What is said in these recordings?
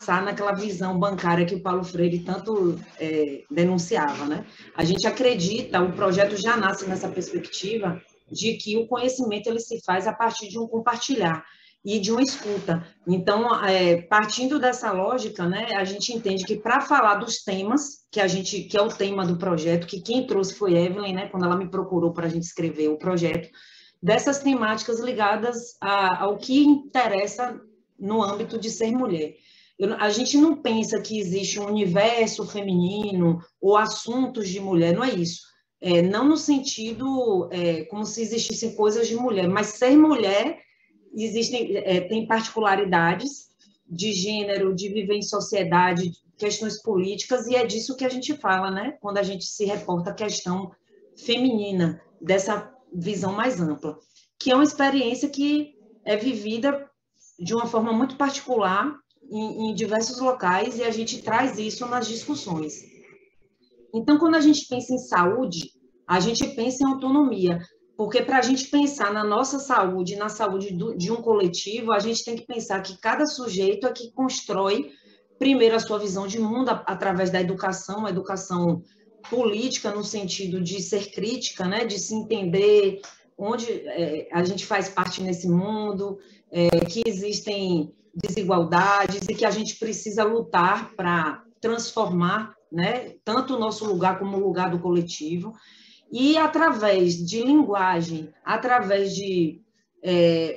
naquela visão bancária que o Paulo Freire tanto denunciava, né? A gente acredita, o projeto já nasce nessa perspectiva de que o conhecimento ele se faz a partir de um compartilhar e de uma escuta. Então, partindo dessa lógica, né, a gente entende que para falar dos temas que é o tema do projeto, que quem trouxe foi Evelyn, né, quando ela me procurou para a gente escrever o projeto, dessas temáticas ligadas ao que interessa no âmbito de ser mulher. A gente não pensa que existe um universo feminino ou assuntos de mulher, não é isso. Não no sentido como se existissem coisas de mulher, mas ser mulher tem particularidades de gênero, de viver em sociedade, questões políticas, e é disso que a gente fala, né? Quando a gente se reporta à questão feminina, dessa visão mais ampla, que é uma experiência que é vivida de uma forma muito particular em diversos locais, e a gente traz isso nas discussões. Então, quando a gente pensa em saúde, a gente pensa em autonomia, porque para a gente pensar na nossa saúde, na saúde de um coletivo, a gente tem que pensar que cada sujeito é que constrói, primeiro, a sua visão de mundo através da educação, a educação política no sentido de ser crítica, né, de se entender onde a gente faz parte nesse mundo, que existem desigualdades e que a gente precisa lutar para transformar, né, tanto o nosso lugar como o lugar do coletivo. E através de linguagem, através de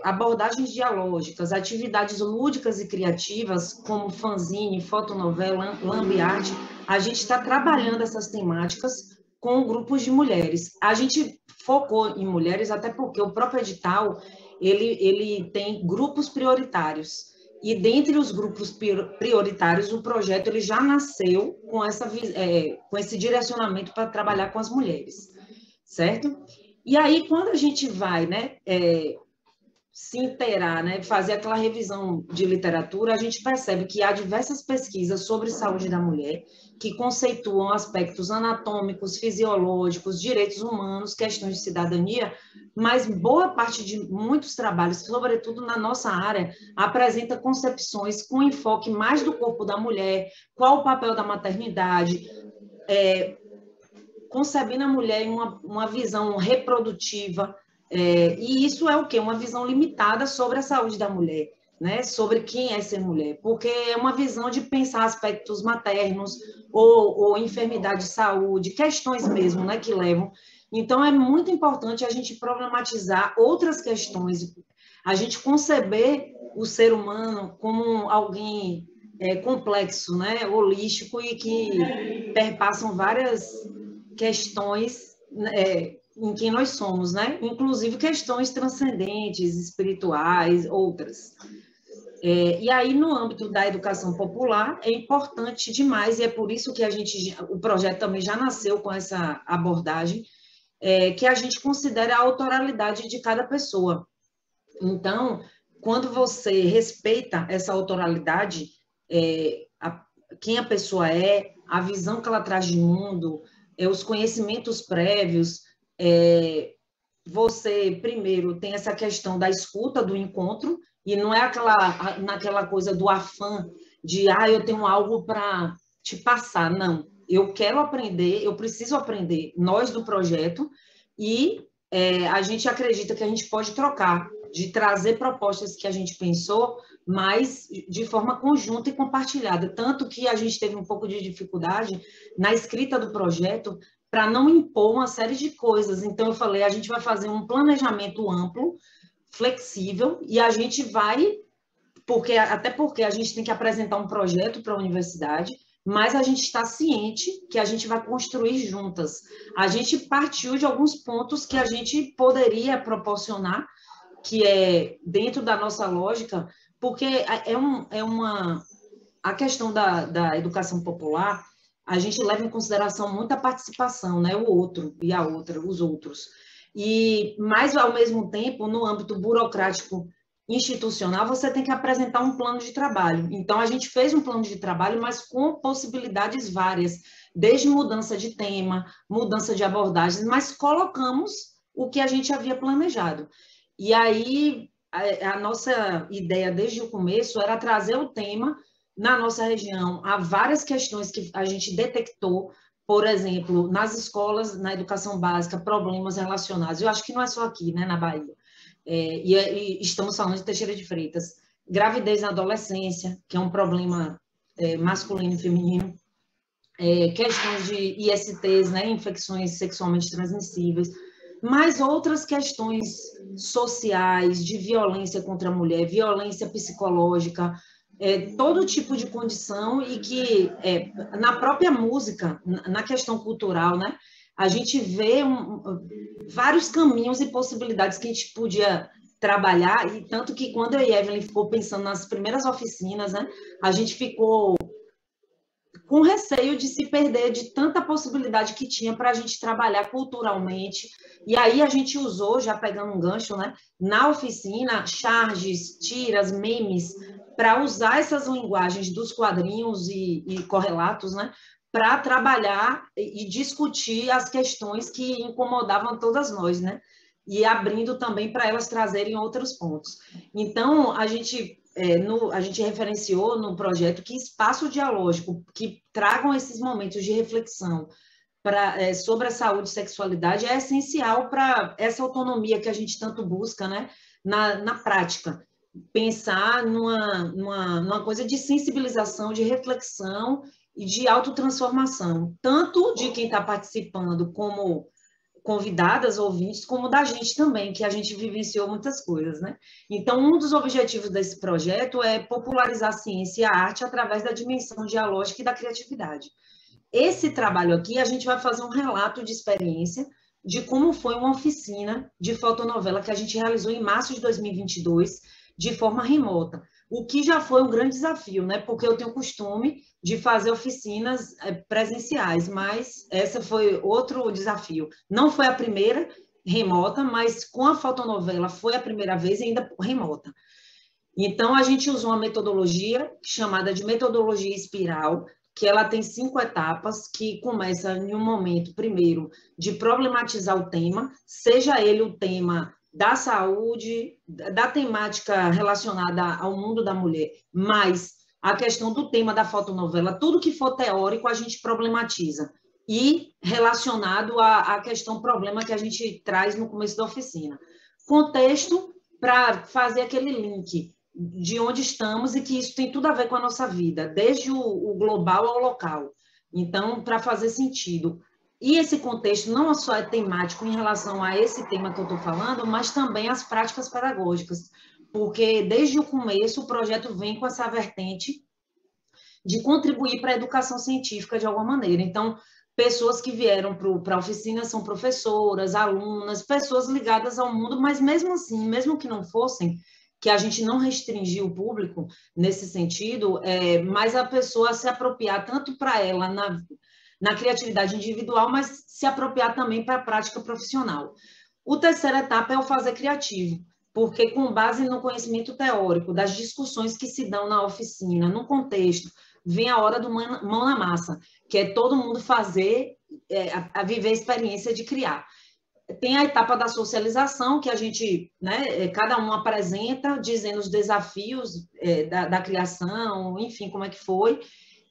abordagens dialógicas, atividades lúdicas e criativas, como fanzine, fotonovela, lamb art, a gente está trabalhando essas temáticas com grupos de mulheres. A gente focou em mulheres, até porque o próprio edital ele tem grupos prioritários. E dentre os grupos prioritários, o projeto ele já nasceu com esse direcionamento para trabalhar com as mulheres, certo? E aí, quando a gente vai, né, se inteirar, né, fazer aquela revisão de literatura, a gente percebe que há diversas pesquisas sobre saúde da mulher que conceituam aspectos anatômicos, fisiológicos, direitos humanos, questões de cidadania, mas boa parte de muitos trabalhos, sobretudo na nossa área, apresenta concepções com enfoque mais do corpo da mulher, qual o papel da maternidade, concebendo a mulher em uma visão reprodutiva, e isso é o quê? Uma visão limitada sobre a saúde da mulher, né? Sobre quem é ser mulher, porque é uma visão de pensar aspectos maternos ou enfermidade de saúde, questões mesmo, né, que levam. Então, é muito importante a gente problematizar outras questões, a gente conceber o ser humano como alguém complexo, né, holístico e que perpassam várias questões em quem nós somos, né? Inclusive questões transcendentes, espirituais, outras. E aí, no âmbito da educação popular, é importante demais, e é por isso que o projeto também já nasceu com essa abordagem, que a gente considera a autoralidade de cada pessoa. Então, quando você respeita essa autoralidade, quem a pessoa a visão que ela traz de mundo, os conhecimentos prévios, você, primeiro, tem essa questão da escuta, do encontro, e não é naquela coisa do afã de, eu tenho algo para te passar, não. Eu quero aprender, eu preciso aprender, nós do projeto, e a gente acredita que a gente pode trocar, de trazer propostas que a gente pensou, mas de forma conjunta e compartilhada. Tanto que a gente teve um pouco de dificuldade na escrita do projeto para não impor uma série de coisas. Então, eu falei, a gente vai fazer um planejamento amplo, flexível, e a gente vai, até porque a gente tem que apresentar um projeto para a universidade, mas a gente está ciente que a gente vai construir juntas. A gente partiu de alguns pontos que a gente poderia proporcionar, que é dentro da nossa lógica, porque a questão da educação popular, a gente leva em consideração muita participação, né? O outro e a outra, os outros. Mas, ao mesmo tempo, no âmbito burocrático institucional, você tem que apresentar um plano de trabalho. Então, a gente fez um plano de trabalho, mas com possibilidades várias, desde mudança de tema, mudança de abordagens, mas colocamos o que a gente havia planejado. E aí, a nossa ideia desde o começo era trazer o tema na nossa região, há várias questões que a gente detectou, por exemplo, nas escolas, na educação básica, problemas relacionados. Eu acho que não é só aqui, né, na Bahia. E estamos falando de Teixeira de Freitas. Gravidez na adolescência, que é um problema masculino e feminino. Questões de ISTs, né, infecções sexualmente transmissíveis, mas outras questões sociais, de violência contra a mulher, violência psicológica, todo tipo de condição e que na própria música, na questão cultural, né, a gente vê vários caminhos e possibilidades que a gente podia trabalhar, e tanto que quando eu e Evelyn ficou pensando nas primeiras oficinas, né, a gente ficou com receio de se perder de tanta possibilidade que tinha para a gente trabalhar culturalmente. E aí a gente usou, já pegando um gancho, né, na oficina, charges, tiras, memes, para usar essas linguagens dos quadrinhos e correlatos, né, para trabalhar e discutir as questões que incomodavam todas nós, né, e abrindo também para elas trazerem outros pontos. Então, a gente referenciou no projeto que espaço dialógico que tragam esses momentos de reflexão sobre a saúde e sexualidade é essencial para essa autonomia que a gente tanto busca, né, na prática. Pensar numa coisa de sensibilização, de reflexão e de autotransformação, tanto de quem está participando como convidadas, ouvintes, como da gente também, que a gente vivenciou muitas coisas, né? Então, um dos objetivos desse projeto é popularizar a ciência e a arte através da dimensão dialógica e da criatividade. Esse trabalho aqui, a gente vai fazer um relato de experiência de como foi uma oficina de fotonovela que a gente realizou em março de 2022, de forma remota, o que já foi um grande desafio, né? Porque eu tenho o costume de fazer oficinas presenciais, mas essa foi outro desafio. Não foi a primeira remota, mas com a fotonovela foi a primeira vez e ainda remota. Então, a gente usou uma metodologia chamada de metodologia espiral, que ela tem 5 etapas, que começa em um momento, primeiro, de problematizar o tema, seja ele o tema da saúde, da temática relacionada ao mundo da mulher, mas a questão do tema da fotonovela, tudo que for teórico a gente problematiza, e relacionado à questão problema que a gente traz no começo da oficina. Contexto para fazer aquele link de onde estamos e que isso tem tudo a ver com a nossa vida, desde o global ao local. Então, para fazer sentido. E esse contexto não só é temático em relação a esse tema que eu estou falando, mas também as práticas pedagógicas, porque desde o começo o projeto vem com essa vertente de contribuir para a educação científica de alguma maneira. Então, pessoas que vieram para a oficina são professoras, alunas, pessoas ligadas ao mundo, mas mesmo assim, mesmo que não fossem, que a gente não restringiu o público nesse sentido, mas a pessoa se apropriar tanto para ela na criatividade individual, mas se apropriar também para a prática profissional. A terceira etapa é o fazer criativo, porque com base no conhecimento teórico, das discussões que se dão na oficina, no contexto, vem a hora do mão na massa, que é todo mundo fazer, a viver a experiência de criar. Tem a etapa da socialização, que a gente, né, cada um apresenta, dizendo os desafios da criação, enfim, como é que foi,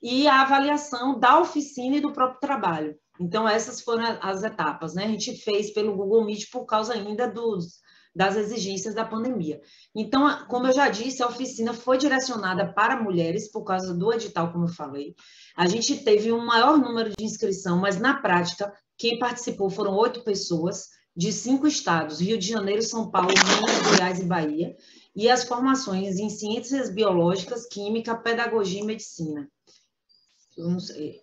e a avaliação da oficina e do próprio trabalho. Então, essas foram as etapas, né? A gente fez pelo Google Meet por causa ainda das exigências da pandemia. Então, como eu já disse, a oficina foi direcionada para mulheres por causa do edital, como eu falei. A gente teve um maior número de inscrição, mas na prática, quem participou foram 8 pessoas de 5 estados, Rio de Janeiro, São Paulo, Minas, Goiás e Bahia, e as formações em ciências biológicas, química, pedagogia e medicina. Eu não sei.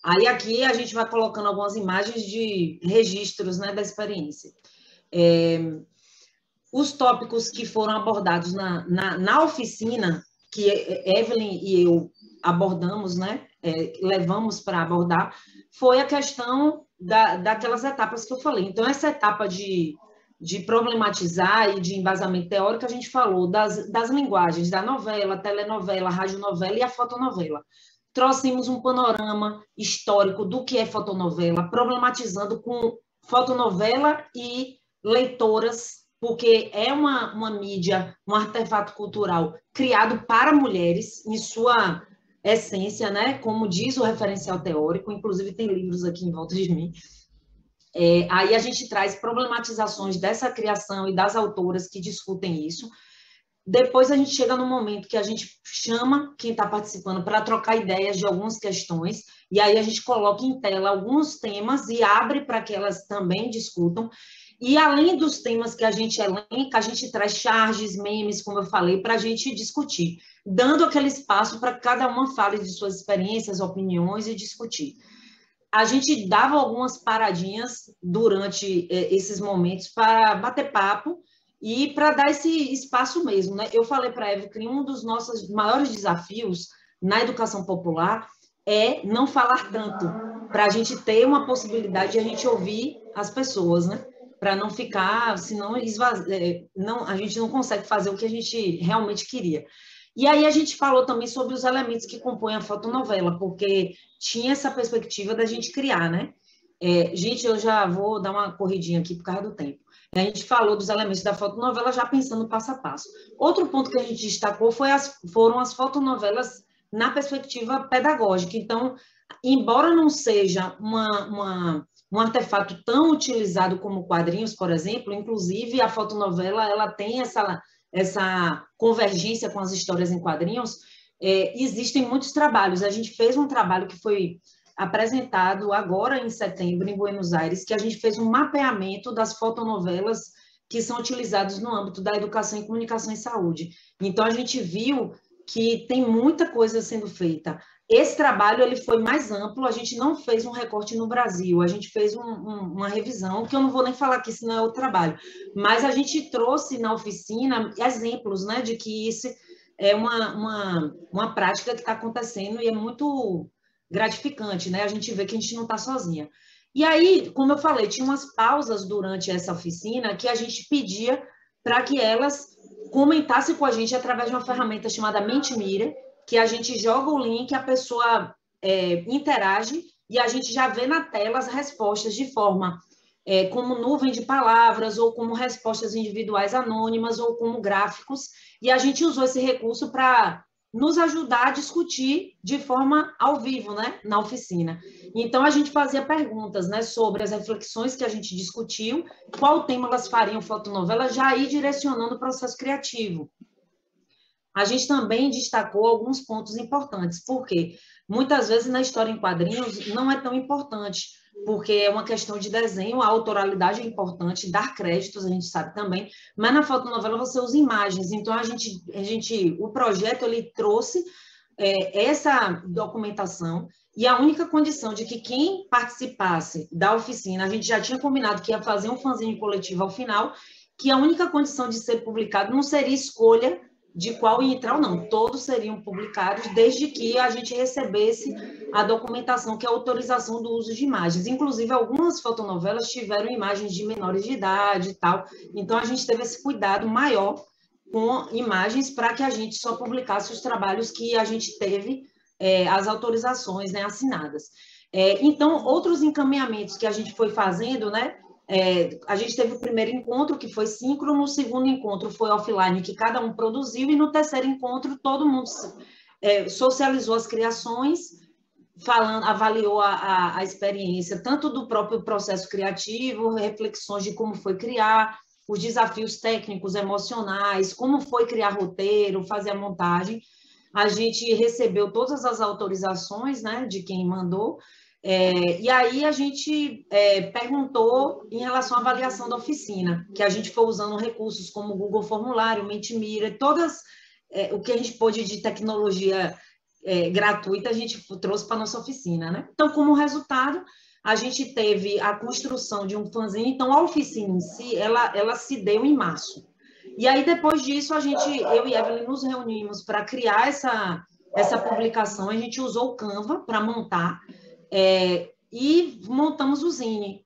Aí aqui a gente vai colocando algumas imagens de registros, né, da experiência. Os tópicos que foram abordados na oficina, que Evelyn e eu abordamos, né, levamos para abordar, foi a questão daquelas etapas que eu falei. Então, essa etapa de problematizar e de embasamento teórico, a gente falou das linguagens, da novela, telenovela, radionovela e a fotonovela. Trouxemos um panorama histórico do que é fotonovela, problematizando com fotonovela e leitoras, porque é uma mídia, um artefato cultural criado para mulheres, em sua essência, né? Como diz o referencial teórico, inclusive tem livros aqui em volta de mim. Aí a gente traz problematizações dessa criação e das autoras que discutem isso. Depois a gente chega no momento que a gente chama quem está participando para trocar ideias de algumas questões, e aí a gente coloca em tela alguns temas e abre para que elas também discutam. E além dos temas que a gente elenca, a gente traz charges, memes, como eu falei, para a gente discutir, dando aquele espaço para que cada uma fale de suas experiências, opiniões e discutir. A gente dava algumas paradinhas durante esses momentos para bater papo e para dar esse espaço mesmo, né? Eu falei para a Eva que um dos nossos maiores desafios na educação popular é não falar tanto, para a gente ter uma possibilidade de a gente ouvir as pessoas, né? Para não ficar, senão não, a gente não consegue fazer o que a gente realmente queria. E aí a gente falou também sobre os elementos que compõem a fotonovela, porque tinha essa perspectiva da gente criar, né? Gente, eu já vou dar uma corridinha aqui por causa do tempo. A gente falou dos elementos da fotonovela já pensando passo a passo. Outro ponto que a gente destacou foram as fotonovelas na perspectiva pedagógica. Então, embora não seja um artefato tão utilizado como quadrinhos, por exemplo, inclusive a fotonovela ela tem essa convergência com as histórias em quadrinhos, existem muitos trabalhos. A gente fez um trabalho que foi apresentado agora em setembro, em Buenos Aires, que a gente fez um mapeamento das fotonovelas que são utilizadas no âmbito da educação e comunicação em saúde. Então, a gente viu que tem muita coisa sendo feita. Esse trabalho ele foi mais amplo, a gente não fez um recorte no Brasil, a gente fez uma revisão, que eu não vou nem falar aqui, senão é outro trabalho, mas a gente trouxe na oficina exemplos, né, de que isso é uma prática que está acontecendo e é muito gratificante, né? A gente vê que a gente não está sozinha. E aí, como eu falei, tinha umas pausas durante essa oficina que a gente pedia para que elas comentassem com a gente através de uma ferramenta chamada Mentimeter, que a gente joga o link, a pessoa interage e a gente já vê na tela as respostas de forma como nuvem de palavras, ou como respostas individuais anônimas, ou como gráficos, e a gente usou esse recurso para nos ajudar a discutir de forma ao vivo, né, na oficina. Então, a gente fazia perguntas, né, sobre as reflexões que a gente discutiu, qual tema elas fariam fotonovela, já ir direcionando o processo criativo. A gente também destacou alguns pontos importantes, porque muitas vezes na história em quadrinhos não é tão importante, porque é uma questão de desenho, a autoralidade é importante, dar créditos, a gente sabe também, mas na fotonovela você usa imagens, então o projeto ele trouxe essa documentação, e a única condição de que quem participasse da oficina, a gente já tinha combinado que ia fazer um fanzine coletivo ao final, que a única condição de ser publicado não seria escolha de qual ia entrar ou não, todos seriam publicados desde que a gente recebesse a documentação, que é a autorização do uso de imagens. Inclusive, algumas fotonovelas tiveram imagens de menores de idade e tal, então a gente teve esse cuidado maior com imagens para que a gente só publicasse os trabalhos que a gente teve as autorizações, né, assinadas. Então, outros encaminhamentos que a gente foi fazendo, né, a gente teve o primeiro encontro, que foi síncrono, o segundo encontro foi offline, que cada um produziu, e no terceiro encontro todo mundo socializou as criações, avaliou a experiência, tanto do próprio processo criativo, reflexões de como foi criar, os desafios técnicos, emocionais, como foi criar roteiro, fazer a montagem. A gente recebeu todas as autorizações, né, de quem mandou, e aí a gente perguntou em relação à avaliação da oficina, que a gente foi usando recursos como o Google Formulário, Mentimeter, o que a gente pôde de tecnologia gratuita, a gente trouxe para a nossa oficina, né? Então, como resultado, a gente teve a construção de um fanzine, então a oficina em si, ela se deu em março. E aí, depois disso, eu e Evelyn nos reunimos para criar essa publicação, a gente usou o Canva para montar, e montamos o zine.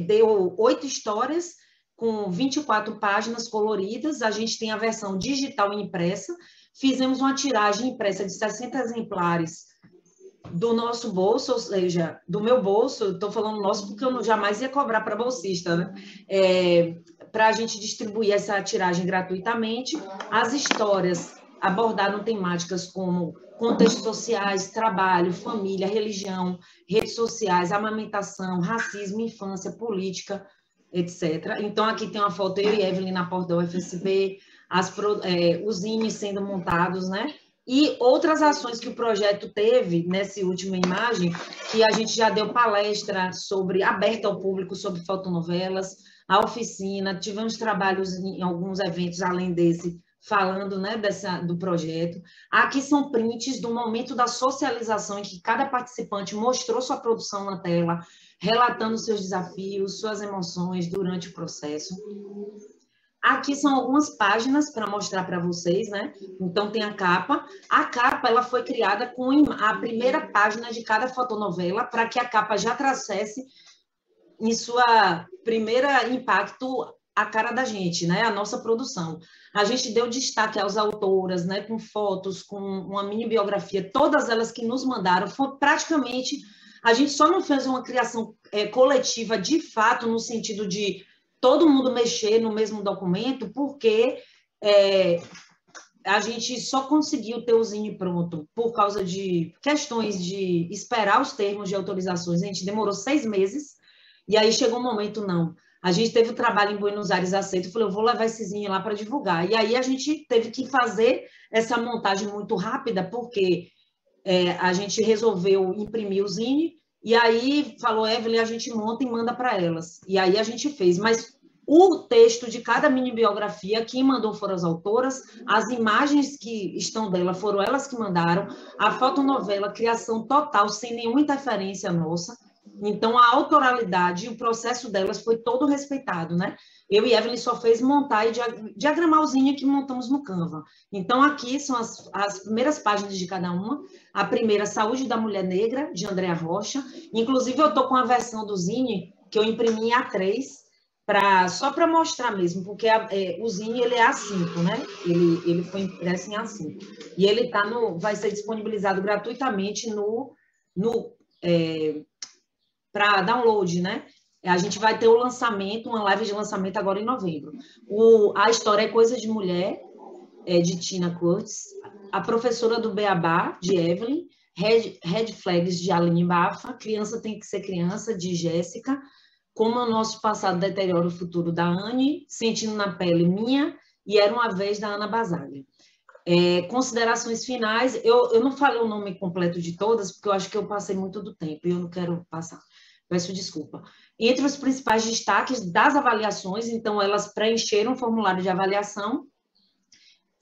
Deu 8 histórias, com 24 páginas coloridas, a gente tem a versão digital e impressa, fizemos uma tiragem impressa de 60 exemplares do nosso bolso, ou seja, do meu bolso, estou falando nosso porque eu não jamais ia cobrar para bolsista, né? Para a gente distribuir essa tiragem gratuitamente. As histórias abordaram temáticas como contextos sociais, trabalho, família, religião, redes sociais, amamentação, racismo, infância, política, etc. Então, aqui tem uma foto, eu e Evelyn na porta da UFSB, os zines sendo montados, né? E outras ações que o projeto teve, nessa última imagem, que a gente já deu palestra sobre, aberta ao público, sobre fotonovelas, a oficina, tivemos trabalhos em alguns eventos além desse, falando, né, do projeto. Aqui são prints do momento da socialização, em que cada participante mostrou sua produção na tela, relatando seus desafios, suas emoções durante o processo. Aqui são algumas páginas para mostrar para vocês, né? Então, tem a capa. A capa, ela foi criada com a primeira página de cada fotonovela, para que a capa já trouxesse, em sua primeira impacto, a cara da gente, né? A nossa produção. A gente deu destaque às autoras, né? Com fotos, com uma mini biografia, todas elas que nos mandaram, foi praticamente... A gente só não fez uma criação coletiva, de fato, no sentido de todo mundo mexer no mesmo documento, porque a gente só conseguiu ter o zine pronto por causa de questões de esperar os termos de autorizações. A gente demorou 6 meses, e aí chegou um momento, não. A gente teve o trabalho em Buenos Aires aceito, eu falei, eu vou levar esse zine lá para divulgar. E aí a gente teve que fazer essa montagem muito rápida, porque a gente resolveu imprimir o zine, e aí falou, Evelyn, a gente monta e manda para elas. E aí a gente fez, mas o texto de cada mini biografia, quem mandou foram as autoras, as imagens que estão dela foram elas que mandaram, a fotonovela, criação total, sem nenhuma interferência nossa. Então, a autoralidade e o processo delas foi todo respeitado, né? Eu e Evelyn só fez montar e diagramar o zine que montamos no Canva. Então, aqui são as primeiras páginas de cada uma. A primeira, Saúde da Mulher Negra, de Andréa Rocha. Inclusive, eu estou com a versão do zine que eu imprimi em A3, só para mostrar mesmo, porque o zine ele é A5, né? Ele foi impresso em A5. E ele vai ser disponibilizado gratuitamente para download, né? A gente vai ter o lançamento, uma live de lançamento agora em novembro. A história é Coisa de Mulher, de Tina Curtis, A Professora do Beabá, de Evelyn, Red Flags, de Aline Bafa, Criança Tem Que Ser Criança, de Jéssica, Como o Nosso Passado Deteriora o Futuro, da Anne, Sentindo na Pele, minha, e Era Uma Vez, da Ana Basaglia. Considerações finais, eu não falei o nome completo de todas, porque eu acho que eu passei muito do tempo, e eu não quero passar. Peço desculpa. Entre os principais destaques das avaliações, então, elas preencheram o formulário de avaliação.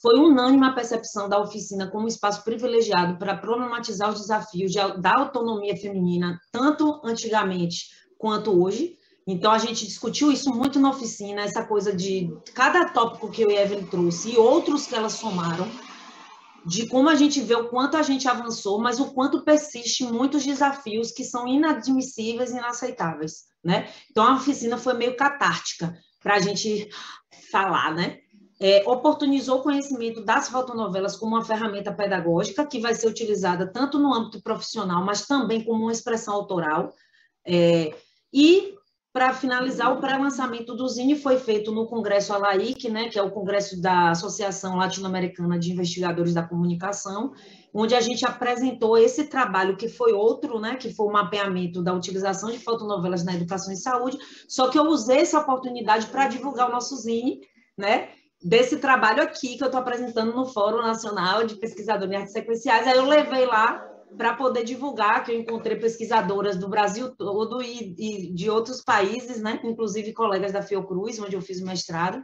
Foi unânime a percepção da oficina como um espaço privilegiado para problematizar os desafios da autonomia feminina, tanto antigamente quanto hoje. Então, a gente discutiu isso muito na oficina, essa coisa de cada tópico que eu e a Evelyn trouxe e outros que elas somaram, de como a gente vê o quanto a gente avançou, mas o quanto persiste muitos desafios que são inadmissíveis e inaceitáveis, né? Então, a oficina foi meio catártica para a gente falar, né? Oportunizou o conhecimento das fotonovelas como uma ferramenta pedagógica que vai ser utilizada tanto no âmbito profissional, mas também como uma expressão autoral. E, para finalizar, o pré-lançamento do zine foi feito no Congresso ALAIC, né, que é o Congresso da Associação Latino-Americana de Investigadores da Comunicação, onde a gente apresentou esse trabalho, que foi outro, né, que foi o mapeamento da utilização de fotonovelas na educação e saúde, só que eu usei essa oportunidade para divulgar o nosso zine, né, desse trabalho aqui que eu estou apresentando no Fórum Nacional de Pesquisadores em Artes Sequenciais. Aí eu levei lá para poder divulgar, que eu encontrei pesquisadoras do Brasil todo e de outros países, né? Inclusive colegas da Fiocruz, onde eu fiz o mestrado,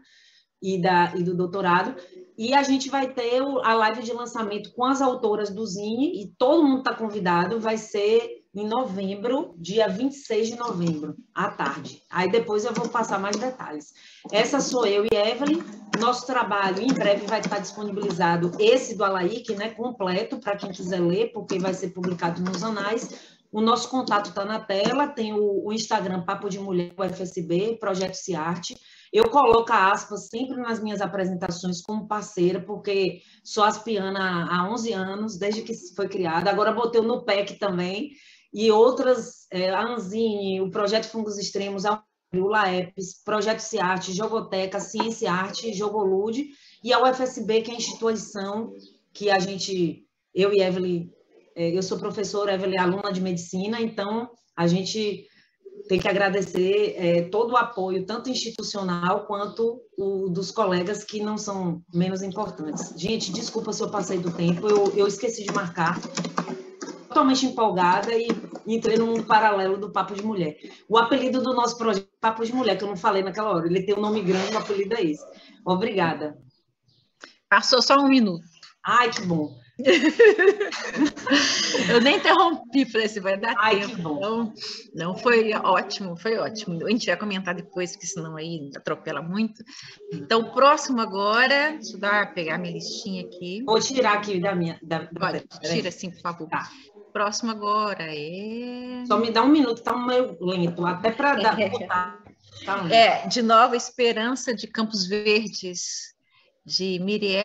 e do doutorado, e a gente vai ter a live de lançamento com as autoras do zine, e todo mundo está convidado, vai ser em novembro, dia 26 de novembro, à tarde. Aí depois eu vou passar mais detalhes. Essa sou eu e Evelyn. Nosso trabalho, em breve, vai estar disponibilizado, esse do ALAIC, né, completo, para quem quiser ler, porque vai ser publicado nos anais. O nosso contato está na tela, tem o Instagram Papo de Mulher UFSB, Projeto Ciarte. Eu coloco a aspas sempre nas minhas apresentações como parceira, porque sou aspiana há 11 anos, desde que foi criada. Agora botei o NUPEC também, e outras, a Anzine, o Projeto Fungos Extremos, o LAEPS, Projeto Ciarte, Jogoteca, Ciência e Arte, Jogolude, e a UFSB, que é a instituição que eu e Evelyn, eu sou professora, Evelyn é aluna de medicina, então a gente tem que agradecer todo o apoio, tanto institucional quanto o dos colegas que não são menos importantes. Gente, desculpa se eu passei do tempo, eu esqueci de marcar, totalmente empolgada e entrei num paralelo do Papo de Mulher. O apelido do nosso projeto é Papo de Mulher, que eu não falei naquela hora, ele tem um nome grande, o apelido é esse. Obrigada. Passou só 1 minuto. Ai, que bom. Eu nem interrompi, falei assim, vai dar Ai, tempo. Que bom. Então, não, foi ótimo, foi ótimo. A gente vai comentar depois, porque senão aí atropela muito. Então, o próximo agora, deixa eu pegar minha listinha aqui. Vou tirar aqui da minha... Pode, tira sim, por favor. Tá. Próximo agora é... Só me dá 1 minuto, tá meio lento, até para dar... De Nova Esperança de Campos Verdes, de Miriel